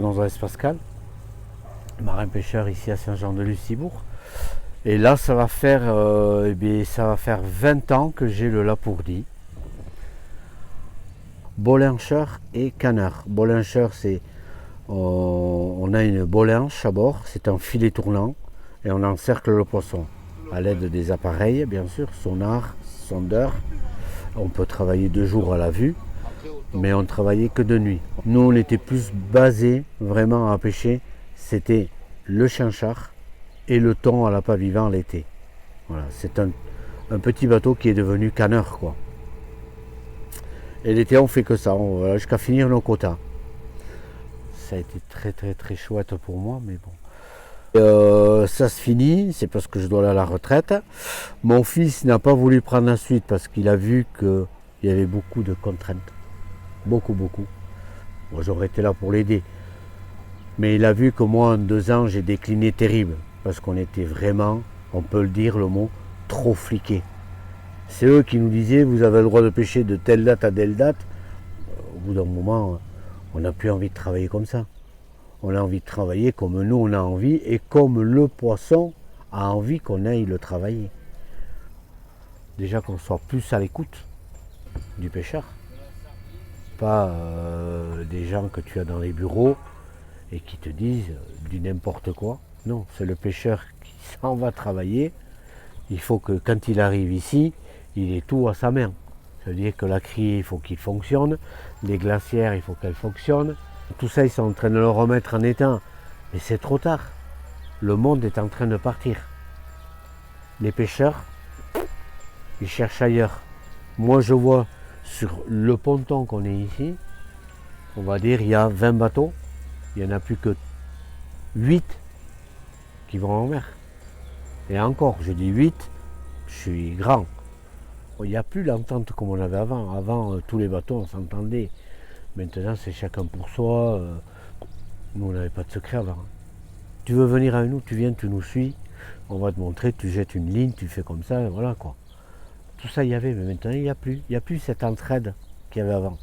Michel Gonzalez Pascal, marin-pêcheur ici à Saint-Jean-de-Luz-Cibourg. Et là, ça va faire 20 ans que j'ai le lapourdi. Bolincheur et canard. Bolincheur, c'est on a une bolinche à bord, c'est un filet tournant et on encercle le poisson à l'aide des appareils, bien sûr, sonar, sondeur. On peut travailler 2 jours à la vue, mais on ne travaillait que de nuit. Nous, on était plus basés vraiment à pêcher, c'était le chinchard et le thon à l'appât vivant l'été. Voilà, c'est un petit bateau qui est devenu canneur, quoi. Et l'été, on fait que ça, on va jusqu'à finir nos quotas. Ça a été très très très chouette pour moi, mais bon. Ça se finit, c'est parce que je dois aller à la retraite. Mon fils n'a pas voulu prendre la suite parce qu'il a vu qu'il y avait beaucoup de contraintes. Beaucoup. Moi, j'aurais été là pour l'aider. Mais il a vu que moi, en 2 ans, j'ai décliné terrible. Parce qu'on était vraiment, on peut le dire, le mot, trop fliqués. C'est eux qui nous disaient, vous avez le droit de pêcher de telle date à telle date. Au bout d'un moment, on n'a plus envie de travailler comme ça. On a envie de travailler comme nous on a envie et comme le poisson a envie qu'on aille le travailler. Déjà qu'on soit plus à l'écoute du pêcheur. Pas des gens que tu as dans les bureaux et qui te disent du n'importe quoi. Non, c'est le pêcheur qui s'en va travailler. Il faut que quand il arrive ici, il ait tout à sa main. C'est-à-dire que la criée, il faut qu'il fonctionne, les glacières, il faut qu'elles fonctionnent. Tout ça, ils sont en train de le remettre en état. Mais c'est trop tard. Le monde est en train de partir. Les pêcheurs, ils cherchent ailleurs. Moi, je vois sur le ponton qu'on est ici, on va dire, il y a 20 bateaux. Il n'y en a plus que 8 qui vont en mer. Et encore, je dis 8, je suis grand. Il n'y a plus l'entente comme on avait avant. Avant, tous les bateaux, on s'entendait. Maintenant, c'est chacun pour soi. Nous, on n'avait pas de secret avant. Tu veux venir avec nous, tu viens, tu nous suis. On va te montrer, tu jettes une ligne, tu fais comme ça, et voilà quoi. Tout ça, il y avait, mais maintenant, il n'y a plus. Il n'y a plus cette entraide qu'il y avait avant.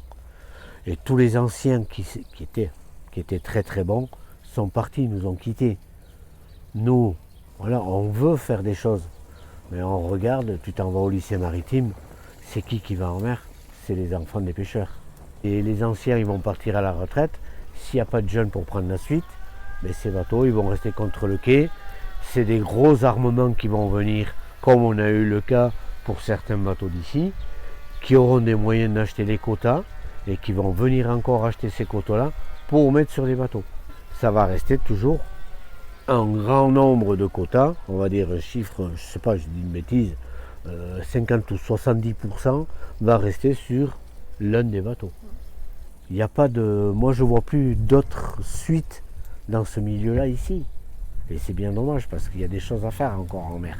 Et tous les anciens qui étaient très très bons sont partis, nous ont quittés. Nous, voilà, on veut faire des choses. Mais on regarde, tu t'en vas au lycée maritime, c'est qui va en mer? C'est les enfants des pêcheurs. Et les anciens, ils vont partir à la retraite. S'il n'y a pas de jeunes pour prendre la suite, mais ces bateaux, ils vont rester contre le quai. C'est des gros armements qui vont venir, comme on a eu le cas pour certains bateaux d'ici, qui auront des moyens d'acheter les quotas et qui vont venir encore acheter ces quotas-là pour mettre sur des bateaux. Ça va rester toujours un grand nombre de quotas, on va dire un chiffre, je ne sais pas, je dis une bêtise, 50 ou 70% va rester sur l'un des bateaux. Il n'y a pas de... Moi, je ne vois plus d'autres suites dans ce milieu-là ici. Et c'est bien dommage parce qu'il y a des choses à faire encore en mer.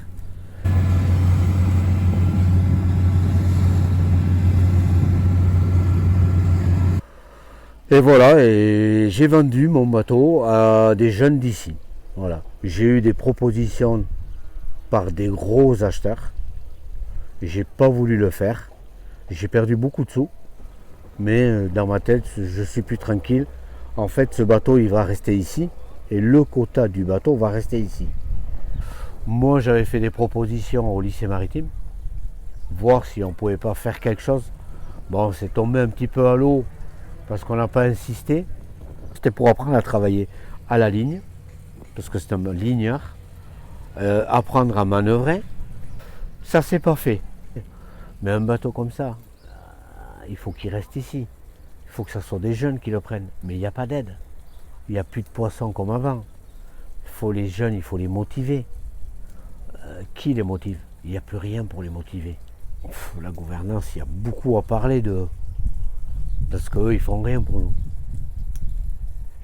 Et voilà, et j'ai vendu mon bateau à des jeunes d'ici. Voilà. J'ai eu des propositions par des gros acheteurs. J'ai pas voulu le faire. J'ai perdu beaucoup de sous. Mais dans ma tête, je suis plus tranquille. En fait, ce bateau, il va rester ici. Et le quota du bateau va rester ici. Moi, j'avais fait des propositions au lycée maritime. Voir si on pouvait pas faire quelque chose. Bon, c'est tombé un petit peu à l'eau. Parce qu'on n'a pas insisté. C'était pour apprendre à travailler à la ligne. Parce que c'est un ligneur. Apprendre à manœuvrer. Ça s'est pas fait. Mais un bateau comme ça, il faut qu'il reste ici. Il faut que ce soit des jeunes qui le prennent. Mais il n'y a pas d'aide. Il n'y a plus de poissons comme avant. Il faut les jeunes, il faut les motiver. Qui les motive? Il n'y a plus rien pour les motiver. La gouvernance, il y a beaucoup à parler de... Parce qu'eux, ils font rien pour nous.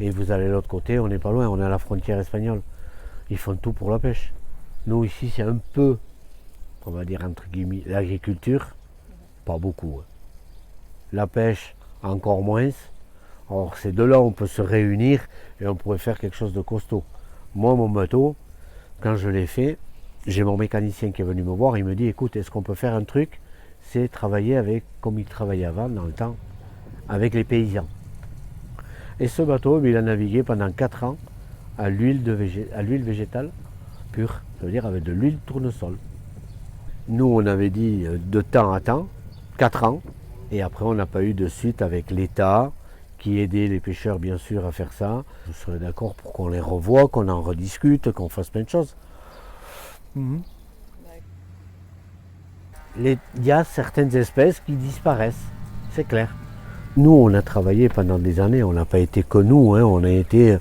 Et vous allez de l'autre côté, on n'est pas loin, on est à la frontière espagnole. Ils font tout pour la pêche. Nous, ici, c'est un peu, on va dire entre guillemets, l'agriculture. Pas beaucoup. La pêche, encore moins. Alors, c'est de là où on peut se réunir et on pourrait faire quelque chose de costaud. Moi, mon bateau, quand je l'ai fait, j'ai mon mécanicien qui est venu me voir, il me dit, écoute, est-ce qu'on peut faire un truc? C'est travailler avec, comme il travaillait avant, dans le temps, avec les paysans. Et ce bateau, il a navigué pendant 4 ans à l'huile végétale pure, ça veut dire avec de l'huile tournesol. Nous, on avait dit de temps à temps, 4 ans, et après on n'a pas eu de suite avec l'État, qui aidait les pêcheurs bien sûr à faire ça. Je serais d'accord pour qu'on les revoie, qu'on en rediscute, qu'on fasse plein de choses. Il y a certaines espèces qui disparaissent, c'est clair. Nous, on a travaillé pendant des années, on n'a pas été que nous, on a été,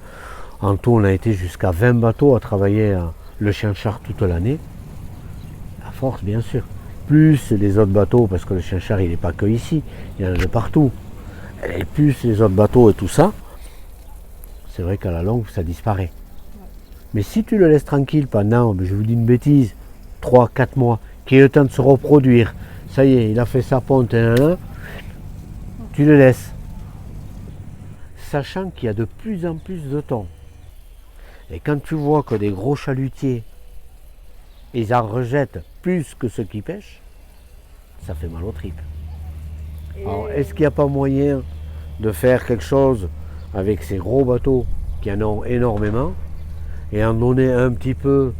en tout, on a été jusqu'à 20 bateaux à travailler le Chien-Char toute l'année. À force, bien sûr. Plus les autres bateaux, parce que le Chien-Char, il n'est pas que ici, il y en a de partout. Et plus les autres bateaux et tout ça, c'est vrai qu'à la longue, ça disparaît. Mais si tu le laisses tranquille pendant, je vous dis une bêtise, 3-4 mois, qu'il ait le temps de se reproduire, ça y est, il a fait sa ponte, tu le laisses. Sachant qu'il y a de plus en plus de thon. Et quand tu vois que des gros chalutiers, ils en rejettent plus que ceux qui pêchent, ça fait mal aux tripes. Alors, est-ce qu'il n'y a pas moyen de faire quelque chose avec ces gros bateaux qui en ont énormément et en donner un petit peu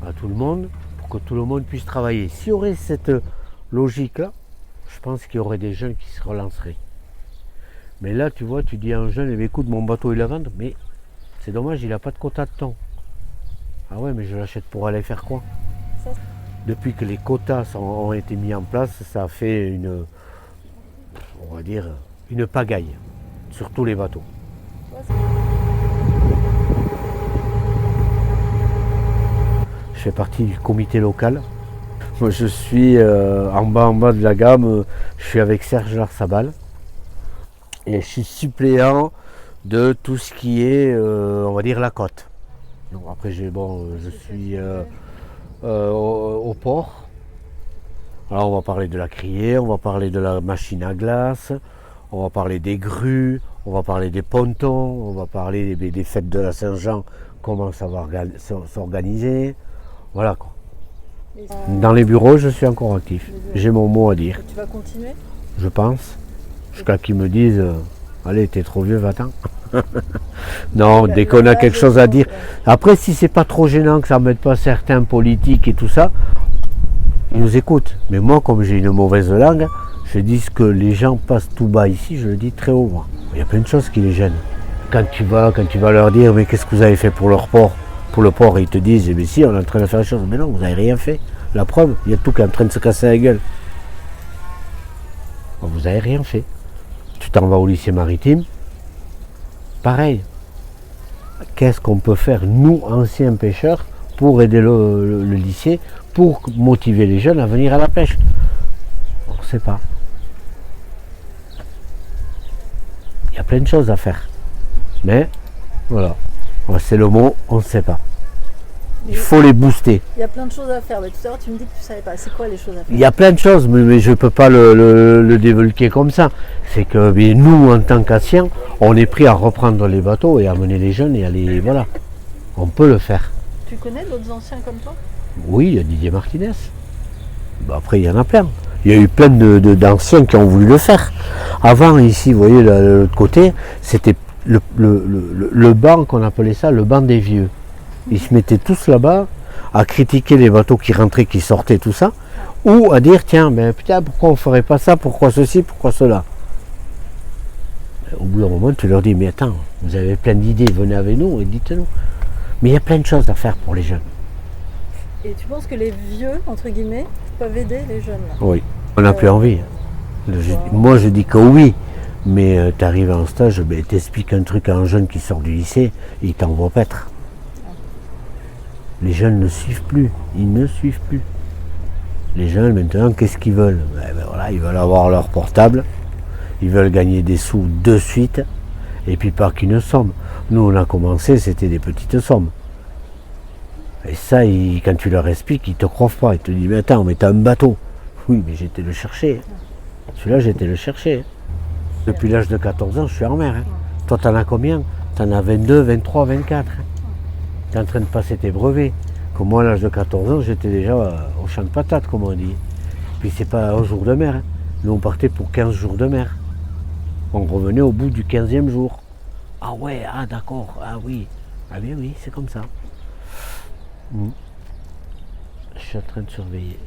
à tout le monde pour que tout le monde puisse travailler? S'il y aurait cette logique-là, je pense qu'il y aurait des jeunes qui se relanceraient. Mais là, tu vois, tu dis à un jeune, eh bien, écoute, mon bateau il est à vendre, mais c'est dommage, il n'a pas de quota de thon. Ah ouais, mais je l'achète pour aller faire quoi? Depuis que les quotas ont été mis en place, ça a fait on va dire, une pagaille sur tous les bateaux. Je fais partie du comité local. Moi, je suis en bas de la gamme, je suis avec Serge Larsabal. Et je suis suppléant de tout ce qui est, on va dire, la côte. Donc après, je suis au port. Alors on va parler de la criée, on va parler de la machine à glace, on va parler des grues, on va parler des pontons, on va parler des fêtes de la Saint-Jean, comment ça va s'organiser. Voilà quoi. Dans les bureaux, je suis encore actif. J'ai mon mot à dire. Et tu vas continuer? Je pense. Jusqu'à qu'ils me disent allez, t'es trop vieux, va-t'en. Non, dès qu'on a quelque chose à dire. Après, si c'est pas trop gênant, que ça ne mette pas certains politiques et tout ça, ils nous écoutent. Mais moi, comme j'ai une mauvaise langue, je dis ce que les gens passent tout bas ici, je le dis très haut. Moi. Il y a plein de choses qui les gênent. Quand tu vas leur dire, mais qu'est-ce que vous avez fait pour leur port? Pour le port, ils te disent, eh bien si, on est en train de faire les choses. Mais non, vous n'avez rien fait. La preuve, il y a tout qui est en train de se casser la gueule. Vous n'avez rien fait. Tu t'en vas au lycée maritime, pareil. Qu'est-ce qu'on peut faire, nous, anciens pêcheurs, pour aider le lycée, pour motiver les jeunes à venir à la pêche? On ne sait pas. Il y a plein de choses à faire. Mais, voilà. C'est le mot, on ne sait pas. Il faut les booster. Il y a plein de choses à faire. Mais tout à l'heure, tu me dis que tu ne savais pas. C'est quoi les choses à faire? Il y a plein de choses, mais je ne peux pas le développer comme ça. C'est que nous, en tant qu'anciens, on est pris à reprendre les bateaux et à amener les jeunes et à les... Voilà. On peut le faire. Tu connais d'autres anciens comme toi? Oui, il y a Didier Martinez. Après, il y en a plein. Il y a eu plein d'anciens qui ont voulu le faire. Avant, ici, vous voyez, de l'autre côté, c'était le banc qu'on appelait ça, le banc des vieux. Ils se mettaient tous là-bas à critiquer les bateaux qui rentraient, qui sortaient, tout ça, ou à dire, tiens, mais putain, pourquoi on ne ferait pas ça, pourquoi ceci, pourquoi cela? Au bout d'un moment, tu leur dis, mais attends, vous avez plein d'idées, venez avec nous et dites-nous. Mais il y a plein de choses à faire pour les jeunes. Et tu penses que les vieux, entre guillemets, peuvent aider les jeunes là? Oui, on n'a plus envie. Moi, je dis que oui, mais tu arrives en stage, t'expliques un truc à un jeune qui sort du lycée, il t'envoie paître. Les jeunes ne suivent plus, ils ne suivent plus. Les jeunes maintenant, qu'est-ce qu'ils veulent? Voilà, ils veulent avoir leur portable, ils veulent gagner des sous de suite, et puis pas qu'une somme. Nous on a commencé, c'était des petites sommes. Et ça, quand tu leur expliques, ils ne te croient pas, ils te disent, mais attends, mais t'as un bateau. Oui, mais j'étais le chercher. Celui-là, j'étais le chercher. Depuis l'âge de 14 ans, je suis en mer. Toi, t'en as combien? T'en as 22, 23, 24. Tu es en train de passer tes brevets. Comme moi, à l'âge de 14 ans, j'étais déjà au champ de patates, comme on dit. Puis c'est pas un jour de mer. Nous, on partait pour 15 jours de mer. On revenait au bout du 15e jour. Ah ouais, ah d'accord, ah oui. Ah oui, oui, c'est comme ça. Mm. Je suis en train de surveiller.